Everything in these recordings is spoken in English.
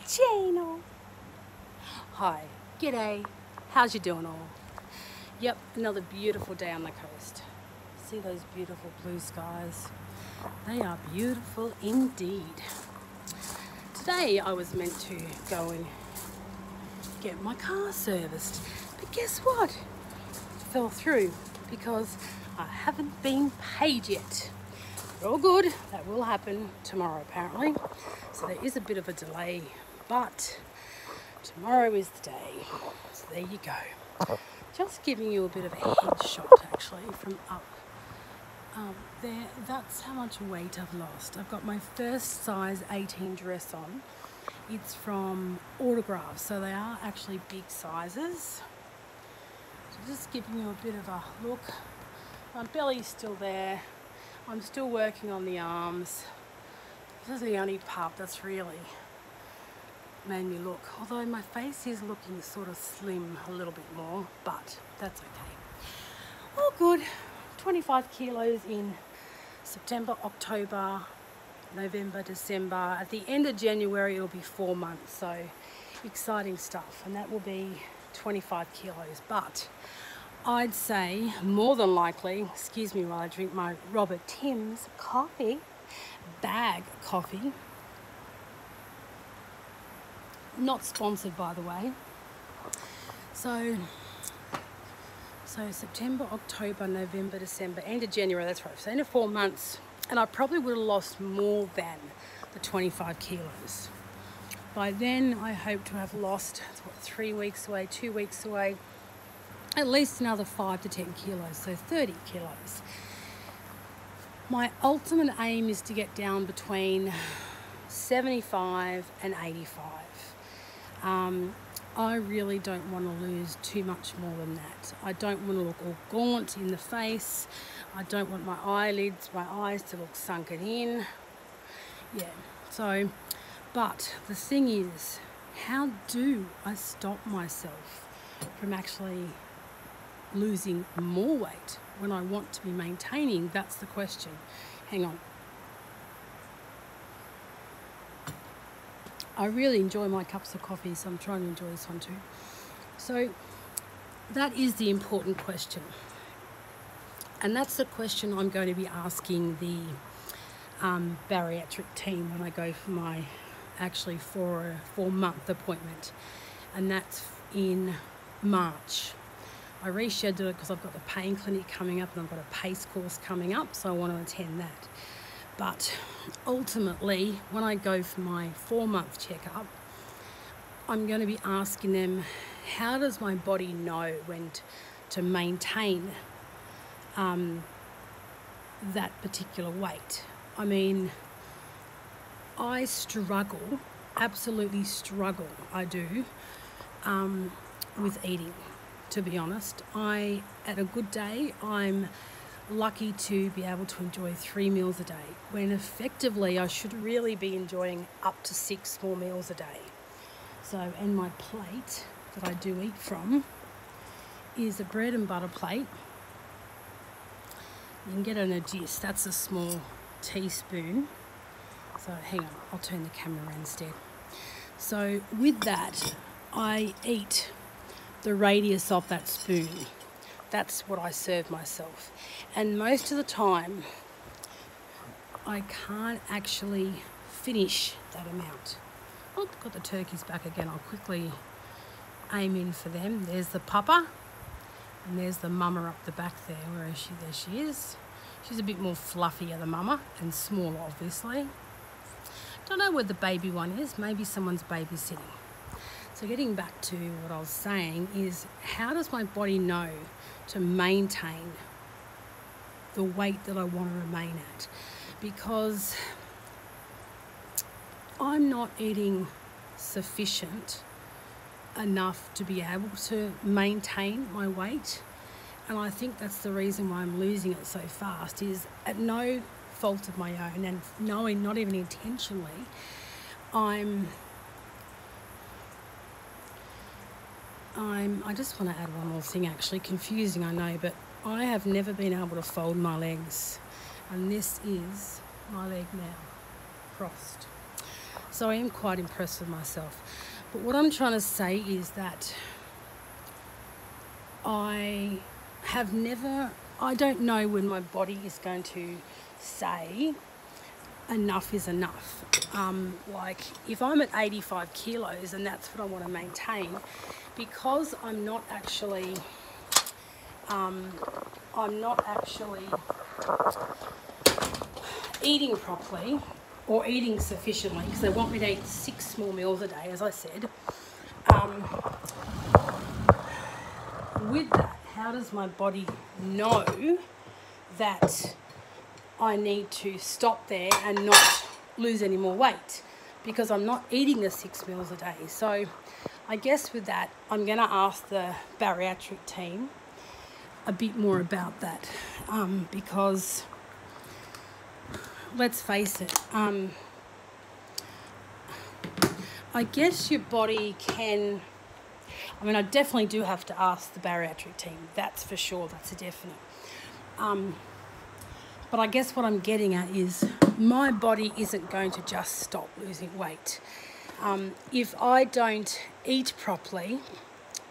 channel. Hi, g'day, how's you doing all? Yep, another beautiful day on the coast. See those beautiful blue skies? They are beautiful indeed. Today I was meant to go and get my car serviced, but guess what? It fell through because I haven't been paid yet. But all good, that will happen tomorrow apparently. So there is a bit of a delay, but tomorrow is the day. So there you go. Just giving you a bit of a headshot actually from up there. That's how much weight I've lost. I've got my first size 18 dress on. It's from Autograph, so they are actually big sizes. So just giving you a bit of a look. My belly's still there. I'm still working on the arms. This is the only part that's really made me look. Although my face is looking sort of slim a little bit more, but that's okay. All good. 25 kilos in September, October, November, December. At the end of January, it'll be 4 months. So exciting stuff. And that will be 25 kilos. But I'd say more than likely, excuse me while I drink my Robert Tim's coffee, bag coffee. Not sponsored, by the way. So September, October, November, December, end of January, that's right. So end of 4 months, and I probably would have lost more than the 25 kilos. By then, I hope to have lost, 3 weeks away, 2 weeks away, at least another 5 to 10 kilos, so 30 kilos. My ultimate aim is to get down between 75 and 85. I really don't want to lose too much more than that. I don't want to look all gaunt in the face. I don't want my eyelids, my eyes to look sunken in. Yeah, so, but the thing is, how do I stop myself from actually losing more weight when I want to be maintaining? That's the question. Hang on. I really enjoy my cups of coffee, so I'm trying to enjoy this one too. So that is the important question. And that's the question I'm going to be asking the bariatric team when I go for my, actually for a 4-month appointment. And that's in March. I rescheduled it because I've got the pain clinic coming up and I've got a PACE course coming up, so I want to attend that. But ultimately, when I go for my 4-month checkup, I'm going to be asking them, how does my body know when to maintain that particular weight? I mean, I struggle, absolutely struggle, I do, with eating, to be honest. At a good day, I'm lucky to be able to enjoy 3 meals a day, when effectively I should really be enjoying up to 6 more meals a day. So, and my plate that I do eat from is a bread and butter plate. You can get an gist, that's a small teaspoon. So hang on, I'll turn the camera around instead. So with that, I eat the radius of that spoon. That's what I serve myself. And most of the time, I can't actually finish that amount. Oh, got the turkeys back again. I'll quickly aim in for them. There's the papa, and there's the mama up the back there. Where is she? There she is. She's a bit more fluffier, the mama, and smaller, obviously. Don't know where the baby one is. Maybe someone's babysitting. So getting back to what I was saying is, how does my body know to maintain the weight that I want to remain at? Because I'm not eating sufficient enough to be able to maintain my weight. And I think that's the reason why I'm losing it so fast, is at no fault of my own, and knowing, not even intentionally, I just want to add one more thing, actually, confusing I know, but I have never been able to fold my legs, and this is my leg now, crossed. So I am quite impressed with myself. But what I'm trying to say is that I don't know when my body is going to say enough is enough. Like if I'm at 85 kilos and that's what I want to maintain, because I'm not actually eating properly or eating sufficiently, because they want me to eat 6 small meals a day, as I said. With that, how does my body know that I need to stop there and not lose any more weight? Because I'm not eating the 6 meals a day. So I guess with that, I'm going to ask the bariatric team a bit more about that, because let's face it, I guess your body can, I definitely do have to ask the bariatric team, that's for sure, that's a definite. But I guess what I'm getting at is my body isn't going to just stop losing weight. If I don't eat properly,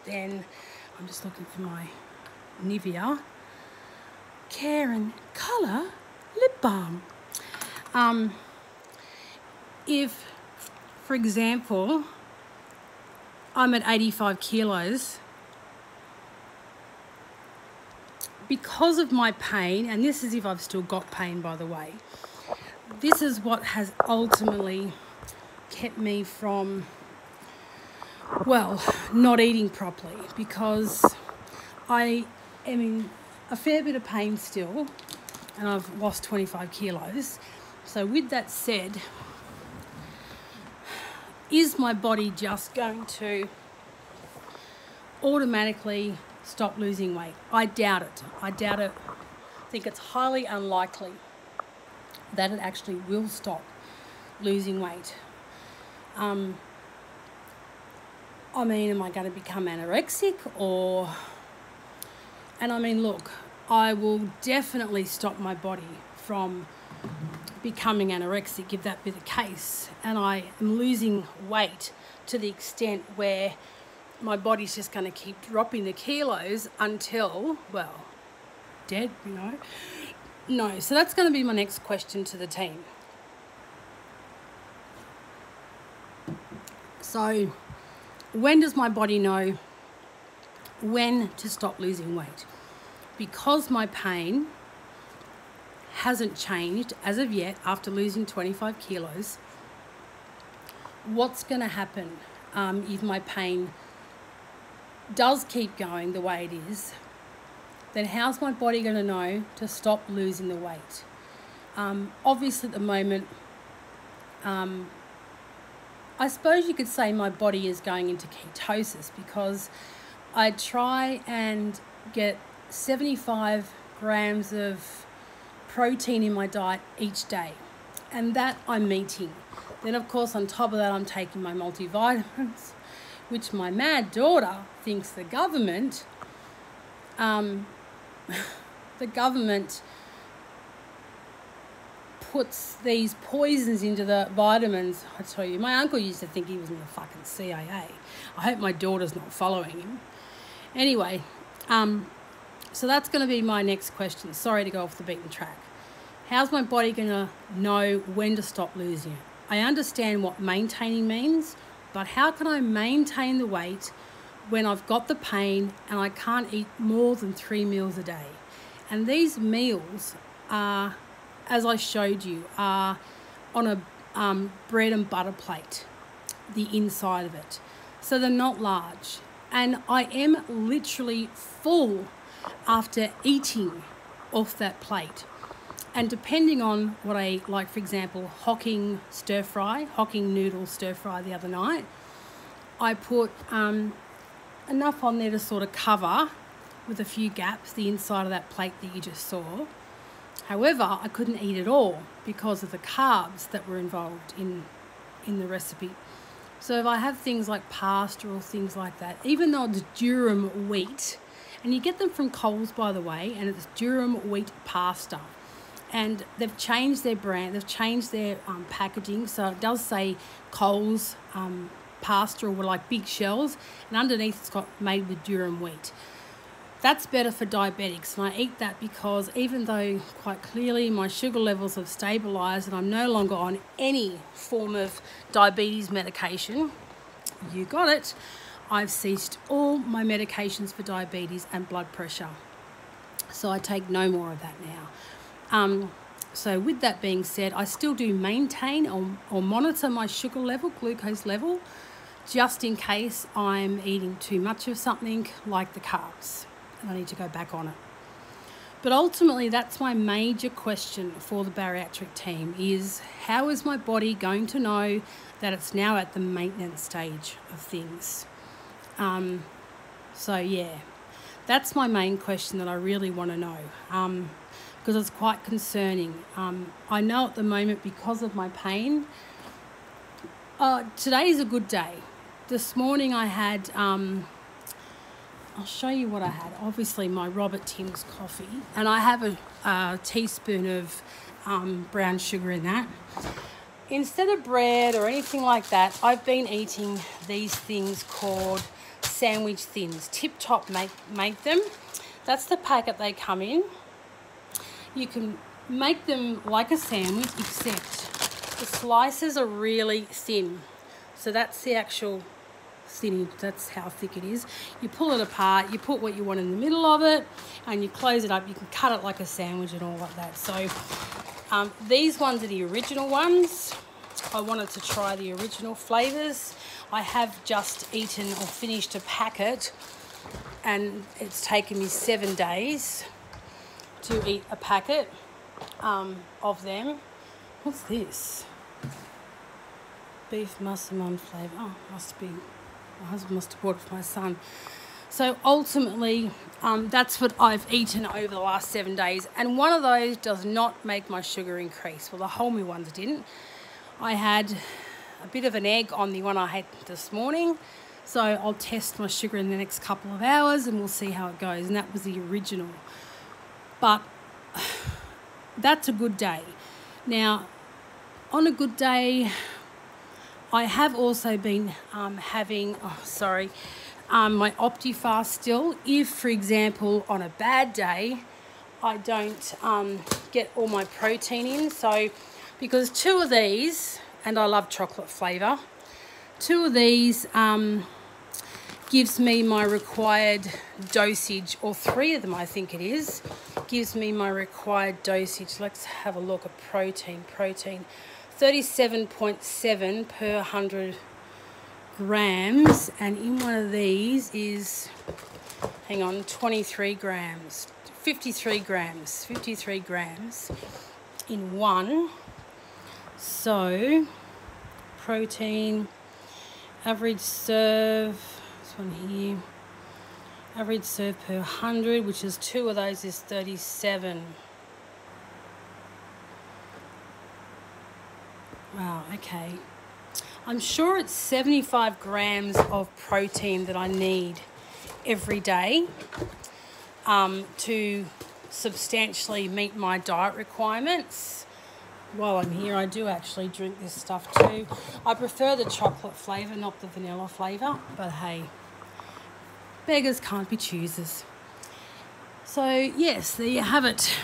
then I'm just looking for my Nivea Care and Colour Lip Balm. If, for example, I'm at 85 kilos, because of my pain, and this is if I've still got pain, by the way, this is what has ultimately kept me from, well, not eating properly, because I am in a fair bit of pain still, and I've lost 25 kilos. So with that said, is my body just going to automatically stop losing weight? I doubt it. I think it's highly unlikely that it actually will stop losing weight. Am I going to become anorexic or... And look, I will definitely stop my body from becoming anorexic if that be the case. And I am losing weight to the extent where my body's just going to keep dropping the kilos until, well, dead, No, so that's going to be my next question to the team. So when does my body know when to stop losing weight? Because my pain hasn't changed as of yet after losing 25 kilos, what's going to happen if my pain does keep going the way it is? Then how's my body going to know to stop losing the weight? Obviously at the moment, I suppose you could say my body is going into ketosis, because I try and get 75 grams of protein in my diet each day, and that I'm meeting. Then of course on top of that I'm taking my multivitamins, which my mad daughter thinks the government puts these poisons into the vitamins. I tell you, my uncle used to think he was in the fucking CIA. I hope my daughter's not following him. Anyway, so that's going to be my next question. Sorry to go off the beaten track. How's my body going to know when to stop losing it? I understand what maintaining means, but how can I maintain the weight when I've got the pain and I can't eat more than 3 meals a day? And these meals are, as I showed you, are on a bread and butter plate, the inside of it. So they're not large. And I am literally full after eating off that plate. And depending on what I eat, like for example, Hocking noodle stir fry the other night, I put enough on there to sort of cover with a few gaps the inside of that plate that you just saw. However, I couldn't eat it all because of the carbs that were involved in the recipe. So if I have things like pasta or things like that, even though it's durum wheat, and you get them from Coles, by the way, and it's durum wheat pasta, and they've changed their brand, they've changed their packaging, so it does say Coles pasta, or like big shells, and underneath it's got made with durum wheat. That's better for diabetics, and I eat that because even though quite clearly my sugar levels have stabilised and I'm no longer on any form of diabetes medication, you got it, I've ceased all my medications for diabetes and blood pressure. So I take no more of that now. So with that being said, I still do maintain or monitor my sugar level, glucose level, just in case I'm eating too much of something like the carbs. I need to go back on it. But ultimately, that's my major question for the bariatric team is, how is my body going to know that it's now at the maintenance stage of things? So yeah, that's my main question that I really want to know, because it's quite concerning. I know at the moment, because of my pain, today is a good day. This morning I had... I'll show you what I had. Obviously, my Robert Tim's coffee, and I have a teaspoon of brown sugar in that. Instead of bread or anything like that, I've been eating these things called sandwich thins. Tip Top make them. That's the packet they come in. You can make them like a sandwich, except the slices are really thin. So that's the actual thin, that's how thick it is. You pull it apart, you put what you want in the middle of it, and you close it up. You can cut it like a sandwich and all like that. So these ones are the original ones. I wanted to try the original flavours. I have just eaten or finished a packet, and it's taken me 7 days to eat a packet of them. What's this? Beef massaman flavour. Oh, must be... my husband must have bought it for my son. So ultimately, that's what I've eaten over the last 7 days. And one of those does not make my sugar increase. Well, the whole meal ones didn't. I had a bit of an egg on the one I had this morning. So I'll test my sugar in the next couple of hours and we'll see how it goes. And that was the original. But that's a good day. Now, on a good day, I have also been having, my Optifast still. If, for example, on a bad day, I don't get all my protein in. So, because 2 of these, and I love chocolate flavour, 2 of these gives me my required dosage, or 3 of them I think it is, gives me my required dosage. Let's have a look at protein. 37.7 per 100 grams, and in one of these is, hang on, 23 grams, 53 grams in one. So protein, average serve, this one here, average serve per 100, which is 2 of those, is 37. Wow, okay. I'm sure it's 75 grams of protein that I need every day to substantially meet my diet requirements. While I'm here, I do actually drink this stuff too. I prefer the chocolate flavour, not the vanilla flavour, but hey, beggars can't be choosers. So yes, there you have it.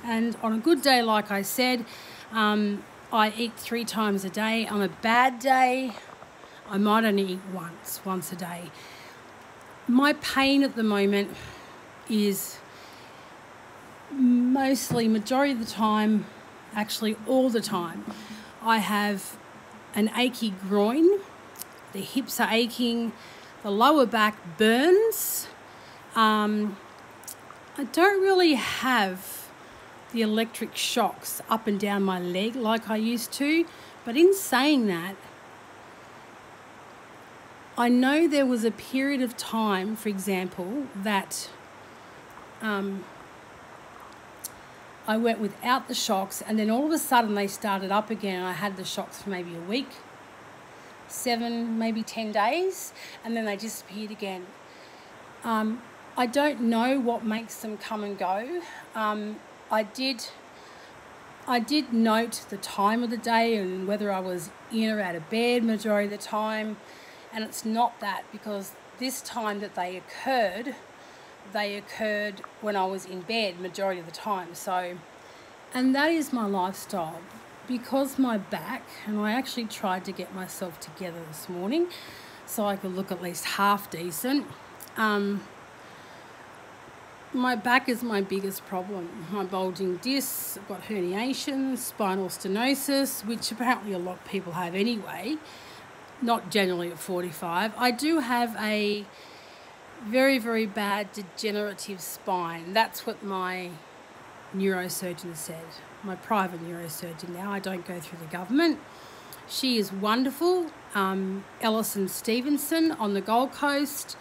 And on a good day, like I said, I eat 3 times a day. On a bad day, I might only eat once a day. My pain at the moment is majority of the time, actually all the time, I have an achy groin, the hips are aching, the lower back burns. I don't really have the electric shocks up and down my leg like I used to, but in saying that, I know there was a period of time, for example, that I went without the shocks, and then all of a sudden they started up again, and I had the shocks for maybe a week, 7, maybe 10 days, and then they disappeared again. I don't know what makes them come and go. I did I did note the time of the day and whether I was in or out of bed majority of the time, and it's not that, because this time that they occurred when I was in bed majority of the time. So, and that is my lifestyle. Because my back, and I actually tried to get myself together this morning so I could look at least half decent. My back is my biggest problem. My bulging discs, I've got herniations, spinal stenosis, which apparently a lot of people have anyway, not generally at 45. I do have a very, very bad degenerative spine. That's what my neurosurgeon said. My private neurosurgeon now. I don't go through the government. She is wonderful. Ellison Stevenson on the Gold Coast.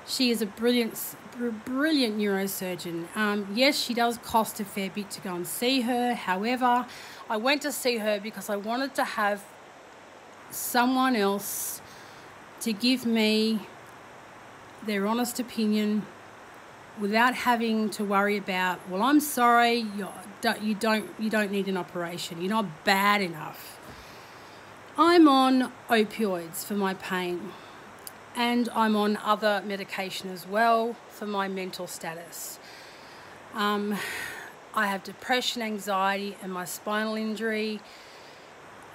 She is a brilliant neurosurgeon. Yes, she does cost a fair bit to go and see her. However, I went to see her because I wanted to have someone else to give me their honest opinion without having to worry about, well, I'm sorry, you don't need an operation. You're not bad enough. I'm on opioids for my pain, and I'm on other medication as well for my mental status. I have depression, anxiety, and my spinal injury.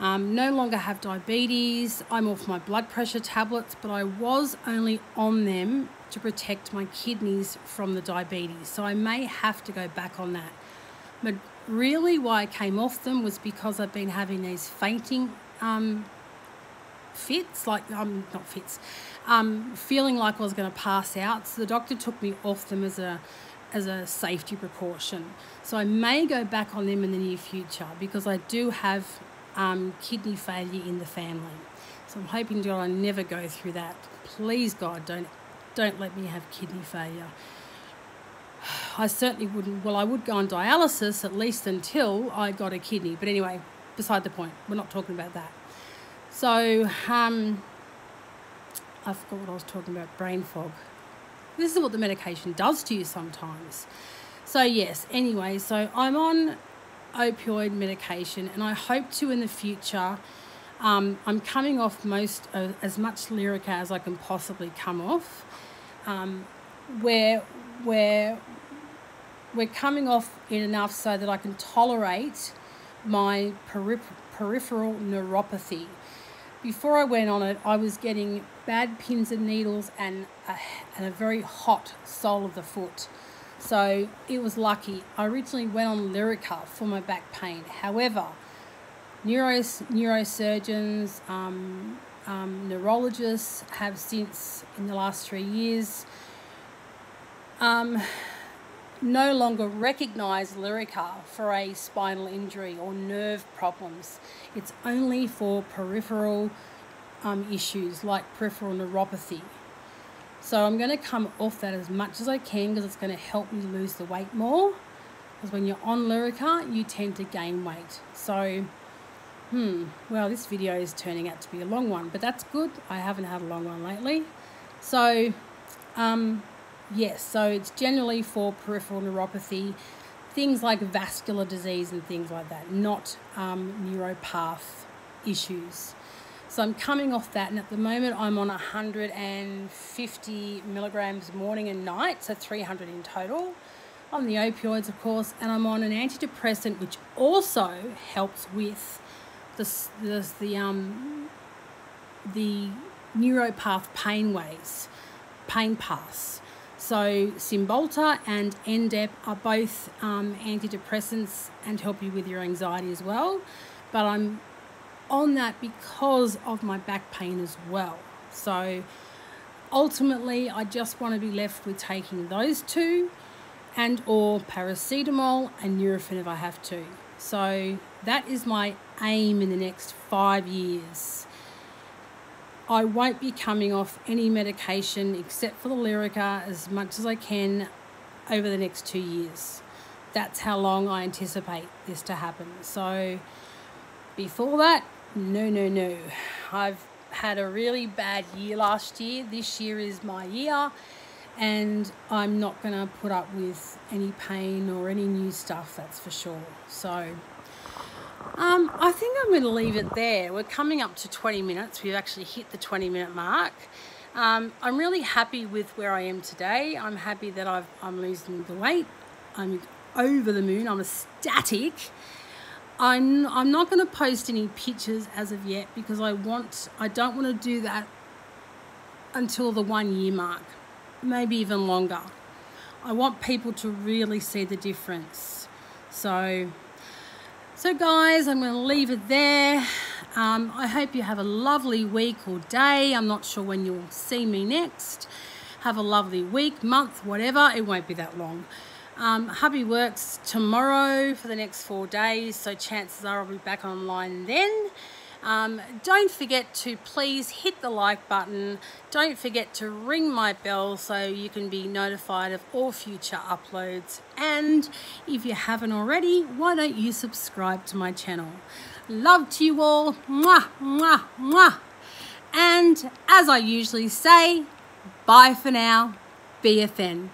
No longer have diabetes. I'm off my blood pressure tablets, but I was only on them to protect my kidneys from the diabetes. So I may have to go back on that. But really why I came off them was because I've been having these fainting fits, feeling like I was going to pass out. So the doctor took me off them as a safety precaution. So I may go back on them in the near future because I do have kidney failure in the family. So I'm hoping God I never go through that. Please God, don't let me have kidney failure. I certainly wouldn't. Well, I would go on dialysis at least until I got a kidney. But anyway, beside the point. We're not talking about that. So I forgot what I was talking about. Brain fog. This is what the medication does to you sometimes. So yes, anyway, so I'm on opioid medication, and I hope to in the future. I'm coming off as much Lyrica as I can possibly come off. We're coming off it enough so that I can tolerate my peripheral neuropathy. Before I went on it, I was getting bad pins and needles and a very hot sole of the foot. So it was lucky. I originally went on Lyrica for my back pain. However, neurosurgeons, neurologists have since, in the last 3 years, no longer recognise Lyrica for a spinal injury or nerve problems. It's only for peripheral issues like peripheral neuropathy. So I'm going to come off that as much as I can because it's going to help me lose the weight more. Because when you're on Lyrica, you tend to gain weight. So, well, this video is turning out to be a long one, but that's good. I haven't had a long one lately. So, yes, so it's generally for peripheral neuropathy, things like vascular disease and things like that, not neuropath issues. So I'm coming off that, and at the moment I'm on 150 milligrams morning and night, so 300 in total. On the opioids, of course, and I'm on an antidepressant which also helps with the neuropath pain paths. So Cymbalta and Ndep are both antidepressants and help you with your anxiety as well. But I'm on that because of my back pain as well. So ultimately, I just want to be left with taking those two and or paracetamol and Nurofen if I have to. So that is my aim in the next 5 years. I won't be coming off any medication except for the Lyrica as much as I can over the next 2 years. That's how long I anticipate this to happen. So before that, no. I've had a really bad year last year. This year is my year, and I'm not going to put up with any pain or any new stuff, that's for sure. So I think I'm going to leave it there. We're coming up to 20 minutes. We've actually hit the 20-minute mark. I'm really happy with where I am today. I'm happy that I'm losing the weight. I'm over the moon. I'm ecstatic. I'm not going to post any pictures as of yet because I don't want to do that until the 1 year mark, maybe even longer. I want people to really see the difference. So guys, I'm going to leave it there. I hope you have a lovely week or day. I'm not sure when you'll see me next. Have a lovely week, month, whatever. It won't be that long. Hubby works tomorrow for the next 4 days, so chances are I'll be back online then. Don't forget to please hit the like button. Don't forget to ring my bell so you can be notified of all future uploads. And if you haven't already, why don't you subscribe to my channel? Love to you all. Mwah, mwah, mwah. And as I usually say, bye for now. BFN.